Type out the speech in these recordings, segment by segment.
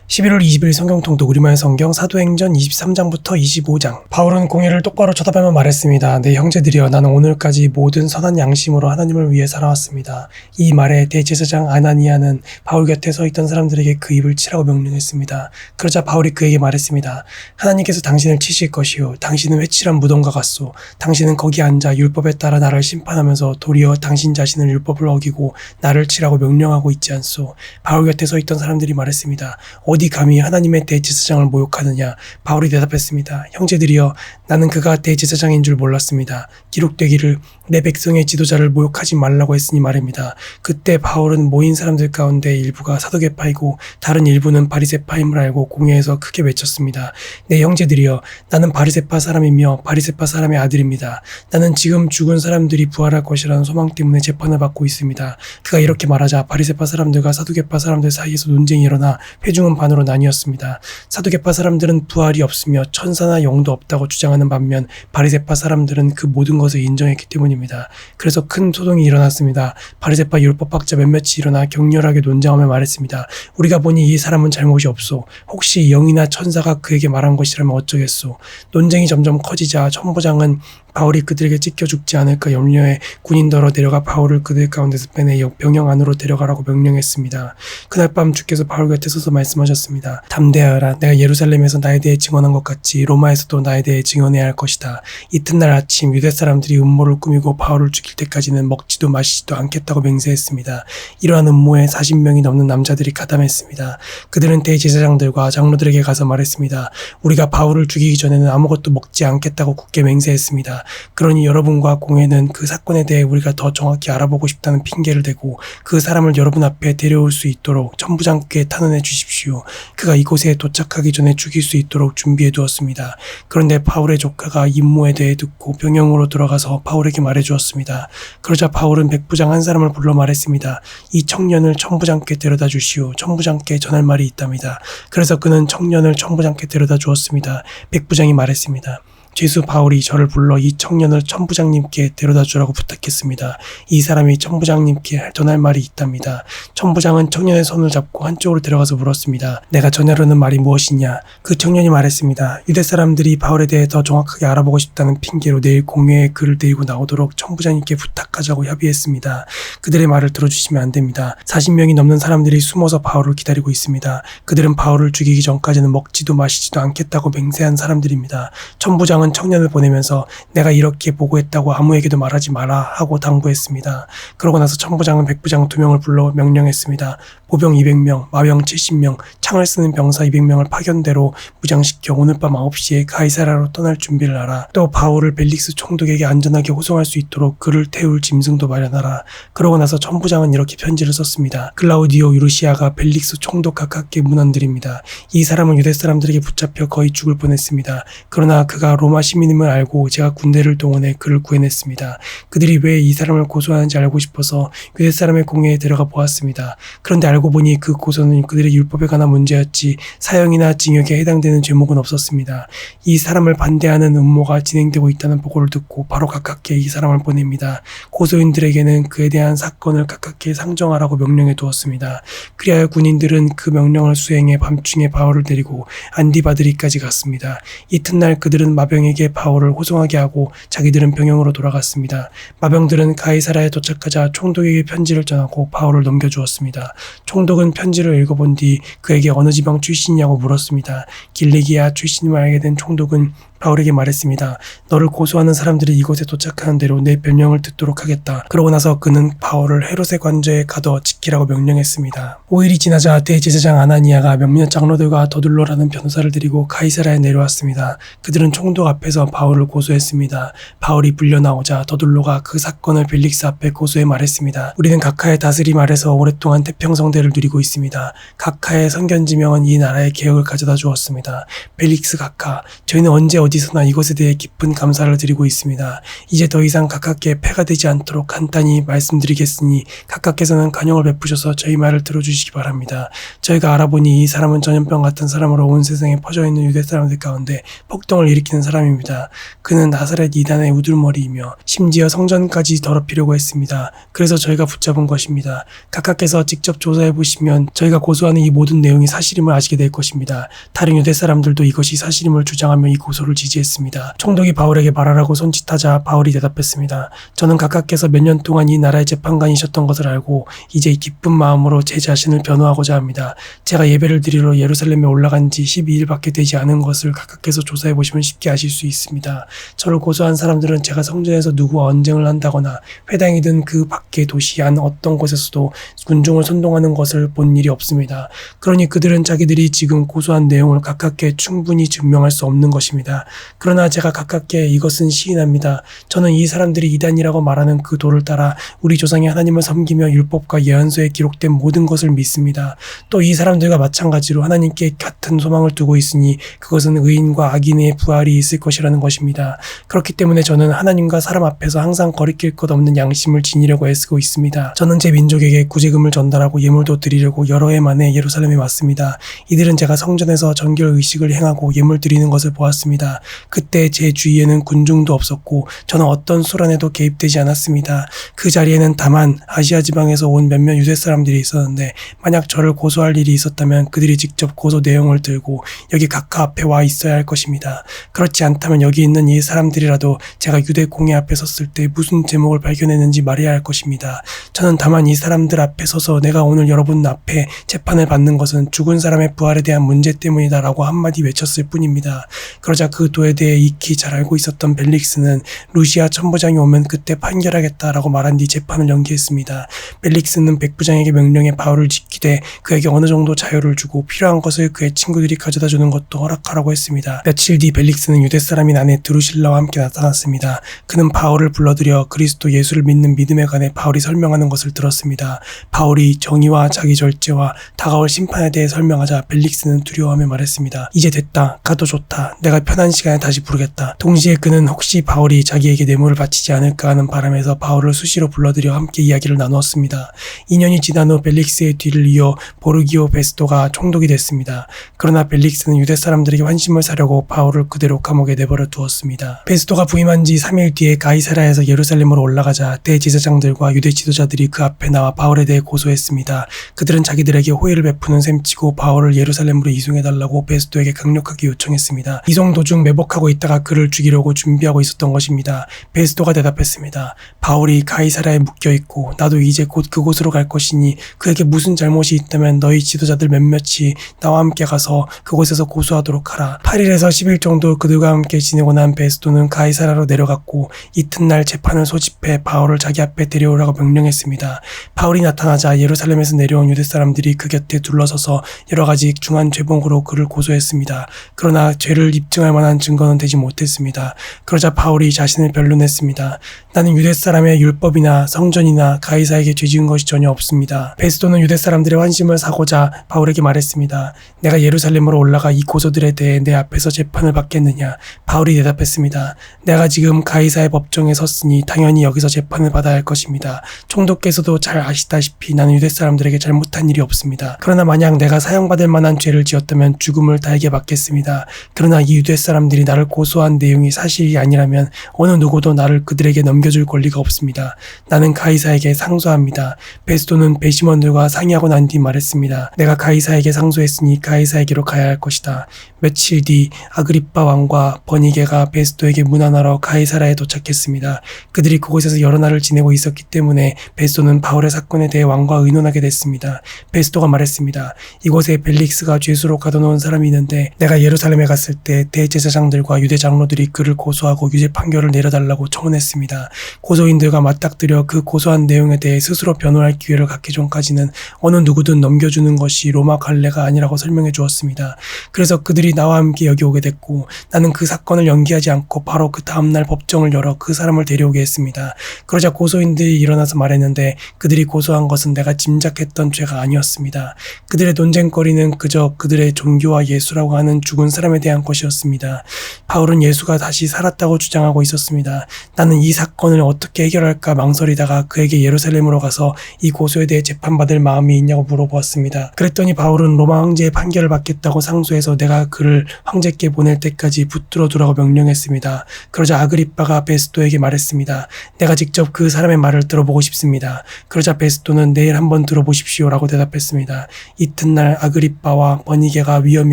11월 20일 성경통독 우리말 성경 사도행전 23장부터 25장. 바울은 공회를 똑바로 쳐다보며 말했습니다. 내 형제들이여, 나는 오늘까지 모든 선한 양심으로 하나님을 위해 살아왔습니다. 이 말에 대제사장 아나니아는 바울 곁에 서 있던 사람들에게 그 입을 치라고 명령했습니다. 그러자 바울이 그에게 말했습니다. 하나님께서 당신을 치실 것이요, 당신은 회칠한 무덤과 같소. 당신은 거기 앉아 율법에 따라 나를 심판하면서 도리어 당신 자신을 율법을 어기고 나를 치라고 명령하고 있지 않소. 바울 곁에 서 있던 사람들이 말했습니다. 어디 감히 하나님의 대제사장을 모욕하느냐. 바울이 대답했습니다. 형제들이여, 나는 그가 대제사장인 줄 몰랐습니다. 기록되기를 내 백성의 지도자를 모욕하지 말라고 했으니 말입니다. 그때 바울은 모인 사람들 가운데 일부가 사두개파이고 다른 일부는 바리새파임을 알고 공회에서 크게 외쳤습니다. 내 형제들이여, 나는 바리새파 사람이며 바리새파 사람의 아들입니다. 나는 지금 죽은 사람들이 부활할 것이라는 소망 때문에 재판을 받고 있습니다. 그가 이렇게 말하자 바리새파 사람들과 사두개파 사람들 사이에서 논쟁이 일어나 회중은 반으로 나뉘었습니다. 사두개파 사람들은 부활이 없으며 천사나 영도 없다고 주장하는 반면 바리새파 사람들은 그 모든 것을 인정했기 때문입니다. 그래서 큰 소동이 일어났습니다. 바리새파 율법학자 몇몇이 일어나 격렬하게 논쟁하며 말했습니다. 우리가 보니 이 사람은 잘못이 없소. 혹시 영이나 천사가 그에게 말한 것이라면 어쩌겠소. 논쟁이 점점 커지자 천부장은 바울이 그들에게 찢겨 죽지 않을까 염려해 군인더러 데려가 바울을 그들 가운데서 빼내 병영 안으로 데려가라고 명령했습니다. 그날 밤 주께서 바울 곁에 서서 말씀하셨습니다. 담대하여라. 내가 예루살렘에서 나에 대해 증언한 것 같이 로마에서도 나에 대해 증언해야 할 것이다. 이튿날 아침 유대 사람들이 음모를 꾸미고 바울을 죽일 때까지는 먹지도 마시지도 않겠다고 맹세했습니다. 이러한 음모에 40명이 넘는 남자들이 가담했습니다. 그들은 대제사장들과 장로들에게 가서 말했습니다. 우리가 바울을 죽이기 전에는 아무것도 먹지 않겠다고 굳게 맹세했습니다. 그러니 여러분과 공회는 그 사건에 대해 우리가 더 정확히 알아보고 싶다는 핑계를 대고 그 사람을 여러분 앞에 데려올 수 있도록 천부장께 탄원해 주십시오. 그가 이곳에 도착하기 전에 죽일 수 있도록 준비해 두었습니다. 그런데 바울의 조카가 임무에 대해 듣고 병영으로 들어가서 바울에게 말해 주었습니다. 그러자 바울은 백부장 한 사람을 불러 말했습니다. 이 청년을 천부장께 데려다 주시오. 천부장께 전할 말이 있답니다. 그래서 그는 청년을 천부장께 데려다 주었습니다. 백부장이 말했습니다. 죄수 바울이 저를 불러 이 청년을 천부장님께 데려다 주라고 부탁했습니다. 이 사람이 천부장님께 전할 말이 있답니다. 천부장은 청년의 손을 잡고 한쪽으로 데려가서 물었습니다. 내가 전하려는 말이 무엇이냐? 그 청년이 말했습니다. 유대 사람들이 바울에 대해 더 정확하게 알아보고 싶다는 핑계로 내일 공회에 그를 데리고 나오도록 천부장님께 부탁하자고 협의했습니다. 그들의 말을 들어주시면 안 됩니다. 40명이 넘는 사람들이 숨어서 바울을 기다리고 있습니다. 그들은 바울을 죽이기 전까지는 먹지도 마시지도 않겠다고 맹세한 사람들입니다. 천부장은 청년을 보내면서 내가 이렇게 보고했다고 아무에게도 말하지 마라 하고 당부했습니다. 그러고 나서 천부장은 백부장 2명을 불러 명령했습니다. 보병 200명, 마병 70명, 창을 쓰는 병사 200명을 파견대로 무장시켜 오늘 밤 9시에 가이사라로 떠날 준비를 하라. 또 바울을 벨릭스 총독에게 안전하게 호송할 수 있도록 그를 태울 짐승도 마련하라. 그러고 나서 천부장은 이렇게 편지를 썼습니다. 클라우디오 유르시아가 벨릭스 총독 각하께 문안드립니다. 이 사람은 유대 사람들에게 붙잡혀 거의 죽을 뻔했습니다. 그러나 그가 로마 시민임을 알고 제가 군대를 동원해 그를 구해냈습니다. 그들이 왜 이 사람을 고소하는지 알고 싶어서 유대 사람의 공회에 들어가 보았습니다. 그런데 알고 보니 그 고소는 그들의 율법에 관한 문제였지 사형이나 징역에 해당되는 죄목은 없었습니다. 이 사람을 반대하는 음모가 진행되고 있다는 보고를 듣고 바로 가깝게 이 사람을 보냅니다. 고소인들에게는 그에 대한 사건을 가깝게 상정하라고 명령해 두었습니다. 그리하여 군인들은 그 명령을 수행해 밤중에 바울을 데리고 안디바드리까지 갔습니다. 이튿날 그들은 마병에게 바울을 호송하게 하고 자기들은 병영으로 돌아갔습니다. 마병들은 가이사라에 도착하자 총독에게 편지를 전하고 바울을 넘겨주었습니다. 총독은 편지를 읽어본 뒤 그에게 어느 지방 출신이냐고 물었습니다. 길리기아 출신임을 알게 된 총독은 바울에게 말했습니다. 너를 고소하는 사람들이 이곳에 도착하는 대로 내 변명을 듣도록 하겠다. 그러고 나서 그는 바울을 헤롯의 관저에 가둬 지키라고 명령했습니다. 5일이 지나자 대제사장 아나니아가 몇몇 장로들과 더둘로라는 변호사를 데리고 가이사라에 내려왔습니다. 그들은 총독 앞에서 바울을 고소했습니다. 바울이 불려나오자 더둘로가 그 사건을 벨릭스 앞에 고소해 말했습니다. 우리는 각하의 다스림 아래서 오랫동안 태평성대를 누리고 있습니다. 각하의 선견지명은 이 나라의 개혁을 가져다 주었습니다. 벨릭스 각하, 저희는 언제 어디서나 이것에 대해 깊은 감사를 드리고 있습니다. 이제 더 이상 각하께 폐가 되지 않도록 간단히 말씀드리겠으니 각하께서는 간용을 베푸셔서 저희 말을 들어주시기 바랍니다. 저희가 알아보니 이 사람은 전염병 같은 사람으로 온 세상에 퍼져있는 유대 사람들 가운데 폭동을 일으키는 사람 사람입니다. 그는 나사렛 이단의 우둘머리이며 심지어 성전까지 더럽히려고 했습니다. 그래서 저희가 붙잡은 것입니다. 각하께서 직접 조사해보시면 저희가 고소하는 이 모든 내용이 사실임을 아시게 될 것입니다. 다른 유대 사람들도 이것이 사실임을 주장하며 이 고소를 지지했습니다. 총독이 바울에게 말하라고 손짓하자 바울이 대답했습니다. 저는 각하께서 몇 년 동안 이 나라의 재판관이셨던 것을 알고 이제 기쁜 마음으로 제 자신을 변호하고자 합니다. 제가 예배를 드리러 예루살렘에 올라간 지 12일밖에 되지 않은 것을 각하께서 조사해 보시면 쉽게 아실 수 있습니다. 저를 고소한 사람들은 제가 성전에서 누구와 언쟁을 한다거나 회당이든 그 밖의 도시 안 어떤 곳에서도 군중을 선동하는 것을 본 일이 없습니다. 그러니 그들은 자기들이 지금 고소한 내용을 각하께 충분히 증명할 수 없는 것입니다. 그러나 제가 각하께 이것은 시인합니다. 저는 이 사람들이 이단이라고 말하는 그 도를 따라 우리 조상이 하나님을 섬기며 율법과 예언서에 기록된 모든 것을 믿습니다. 또 이 사람들과 마찬가지로 하나님께 같은 소망을 두고 있으니 그것은 의인과 악인의 부활이 있을 것이라는 것입니다. 그렇기 때문에 저는 하나님과 사람 앞에서 항상 거리낄 것 없는 양심을 지니려고 애쓰고 있습니다. 저는 제 민족에게 구제금을 전달하고 예물도 드리려고 여러 해 만에 예루살렘에 왔습니다. 이들은 제가 성전에서 정결 의식을 행하고 예물 드리는 것을 보았습니다. 그때 제 주위에는 군중도 없었고 저는 어떤 소란에도 개입되지 않았습니다. 그 자리에는 다만 아시아 지방에서 온 몇몇 유대 사람들이 있었는데 만약 저를 고소할 일이 있었다면 그들이 직접 고소 내용을 들고 여기 각하 앞에 와 있어야 할 것입니다. 그렇지 않다면 여기 있는 이 사람들이라도 제가 유대 공회 앞에 섰을 때 무슨 제목을 발견했는지 말해야 할 것입니다. 저는 다만 이 사람들 앞에 서서 내가 오늘 여러분 앞에 재판을 받는 것은 죽은 사람의 부활에 대한 문제 때문이다라고 한마디 외쳤을 뿐입니다. 그러자 그 도에 대해 익히 잘 알고 있었던 벨릭스는 루시아 천부장이 오면 그때 판결하겠다라고 말한 뒤 재판을 연기했습니다. 벨릭스는 백부장에게 명령해 바울을 지키되 그에게 어느 정도 자유를 주고 필요한 것을 그의 친구들이 가져다 주는 것도 허락하라고 했습니다. 며칠 뒤 벨릭스는 유대 사람인 아내 드루실라와 함께 나타났습니다. 그는 바울을 불러들여 그리스도 예수를 믿는 믿음에 관해 바울이 설명하는 것을 들었습니다. 바울이 정의와 자기 절제와 다가올 심판에 대해 설명하자 벨릭스는 두려워하며 말했습니다. 이제 됐다. 가도 좋다. 내가 편한 시간에 다시 부르겠다. 동시에 그는 혹시 바울이 자기에게 뇌물을 바치지 않을까 하는 바람에서 바울을 수시로 불러들여 함께 이야기를 나누었습니다. 2년이 지난 후 벨릭스의 뒤를 이어 보르기오 베스토가 총독이 됐습니다. 그러나 벨릭스는 유대 사람들에게 환심을 사려고 바울을 그대로 감옥에 내버려 두었습니다. 베스토가 부임한 지 3일 뒤에 가이사라에서 예루살렘으로 올라가자 대제사장들과 유대 지도자들이 그 앞에 나와 바울에 대해 고소했습니다. 그들은 자기들에게 호의를 베푸는 셈치고 바울을 예루살렘으로 이송해달라고 베스토에게 강력하게 요청했습니다. 이송 도중 매복하고 있다가 그를 죽이려고 준비하고 있었던 것입니다. 베스토가 대답했습니다. 바울이 가이사라에 묶여있고 나도 이제 곧 그곳으로 갈 것이니 그에게 무슨 잘못이 있다면 너희 지도자들 몇몇이 나와 함께 가서 그곳에서 고소하도록 하라. 8일에서 10일 정도 그들과 함께 지내고 난 베스토는 가이사라로 내려갔고 이튿날 재판을 소집해 바울을 자기 앞에 데려오라고 명령했습니다. 바울이 나타나자 예루살렘에서 내려온 유대 사람들이 그 곁에 둘러서서 여러 가지 중한 죄목으로 그를 고소했습니다. 그러나 죄를 입증할 만한 증거는 되지 못했습니다. 그러자 바울이 자신을 변론했습니다. 나는 유대 사람의 율법이나 성전이나 가이사에게 죄 지은 것이 전혀 없습니다. 베스토는 유대 사람들의 환심을 사고자 바울에게 말했습니다. 내가 예루살렘으로 올라가 이 고소들에 대해 내 앞에서 재판을 받겠느냐? 바울이 대답했습니다. 내가 지금 가이사의 법정에 섰으니 당연히 여기서 재판을 받아야 할 것입니다. 총독께서도 잘 아시다시피 나는 유대 사람들에게 잘못한 일이 없습니다. 그러나 만약 내가 사형받을 만한 죄를 지었다면 죽음을 달게 받겠습니다. 그러나 이 유대 사람들이 나를 고소한 내용이 사실이 아니라면 어느 누구도 나를 그들에게 넘겨줄 권리가 없습니다. 나는 가이사에게 상소합니다. 베스토는 배심원들과 상의하고 난 뒤 말했습니다. 내가 가이사에게 상소했으니 가이사에게로 가야 할 것이다. 며칠 뒤 아그리빠 왕과 버니게가 베스토에게 문안하러 가이사라에 도착했습니다. 그들이 그곳에서 여러 날을 지내고 있었기 때문에 베스토는 바울의 사건에 대해 왕과 의논하게 됐습니다. 베스토가 말했습니다. 이곳에 벨릭스가 죄수로 가둬놓은 사람이 있는데 내가 예루살렘에 갔을 때 대제사장들과 유대 장로들이 그를 고소하고 유죄 판결을 내려달라고 청원했습니다. 고소인들과 맞닥뜨려 그 고소한 내용에 대해 스스로 변호할 기회를 갖기 전까지는 어느 누구든 넘겨주는 것이 로마 관례가 아니라고 설명해 주었습니다. 그래서 그들이 나와 함께 여기 오게 됐고 나는 그 사건을 연기하지 않고 바로 그 다음날 법정을 열어 그 사람을 데려오게 했습니다. 그러자 고소인들이 일어나서 말했는데 그들이 고소한 것은 내가 짐작했던 죄가 아니었습니다. 그들의 논쟁거리는 그저 그들의 종교와 예수라고 하는 죽은 사람에 대한 것이었습니다. 바울은 예수가 다시 살았다고 주장하고 있었습니다. 나는 이 사건을 어떻게 해결할까 망설이다가 그에게 예루살렘으로 가서 이 고소에 대해 재판받을 마음이 있냐고 물어보았습니다. 그랬더니 바울은 로마 황제의 판결을 받겠다고 상소해서 내가 그를 황제께 보낼 때까지 붙들어 두라고 명령했습니다. 그러자 아그리빠가 베스토에게 말했습니다. 내가 직접 그 사람의 말을 들어보고 싶습니다. 그러자 베스토는 내일 한번 들어보십시오라고 대답했습니다. 이튿날 아그리빠와 버니게가 위험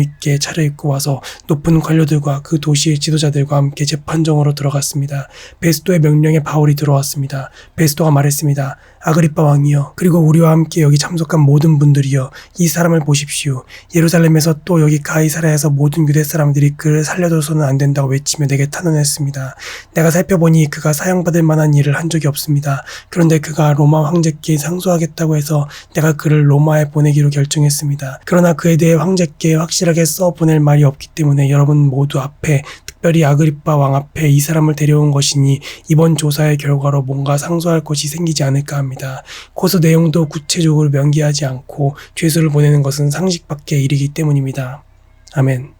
있게 차려입고 와서 높은 관료들과 그 도시의 지도자들과 함께 재판정으로 들어갔습니다. 베스토의 명령에 바울이 들어왔습니다. 베스토가 말했습니다. 아그리빠 왕이여, 그리고 우리와 함께 여기 참석한 모든 분들이여, 이 사람을 보십시오. 예루살렘에서 또 여기 가이사랴에서 모든 유대 사람들이 그를 살려둬서는 안 된다고 외치며 내게 탄원했습니다. 내가 살펴보니 그가 사형받을 만한 일을 한 적이 없습니다. 그런데 그가 로마 황제께 상소하겠다고 해서 내가 그를 로마에 보내기로 결정했습니다. 그러나 그에 대해 황제께 확실하게 써보낼 말이 없기 때문에 여러분 모두 앞에, 특별히 아그리빠 왕 앞에 이 사람을 데려온 것이니 이번 조사의 결과로 뭔가 상소할 것이 생기지 않을까 합니다. 고소 내용도 구체적으로 명기하지 않고 죄수를 보내는 것은 상식 밖의 일이기 때문입니다. 아멘.